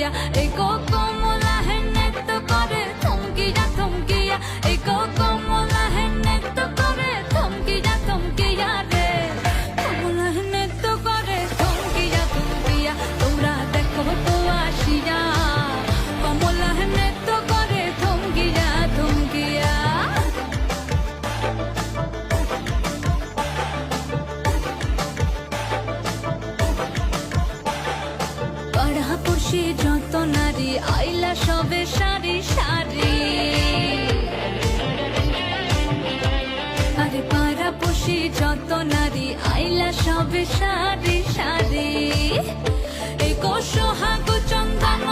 থমকিয়া এই কমলা হেনে তো করে থমকিয়া থমকিয়া এই কমলা হেনে তো করে থমকিয়া রে কমলা হেনে তো করে থমকিয়া তোমরা দেখো তো আসিয়া কমলা হেনে তো করে থমকিয়া পাড়াপড়শি যত নারী আইলা সবে সারি সারি আরে পাড়াপড়শি যত নারী আইলা সবে সারি সারি এই সোহাগ চন্দন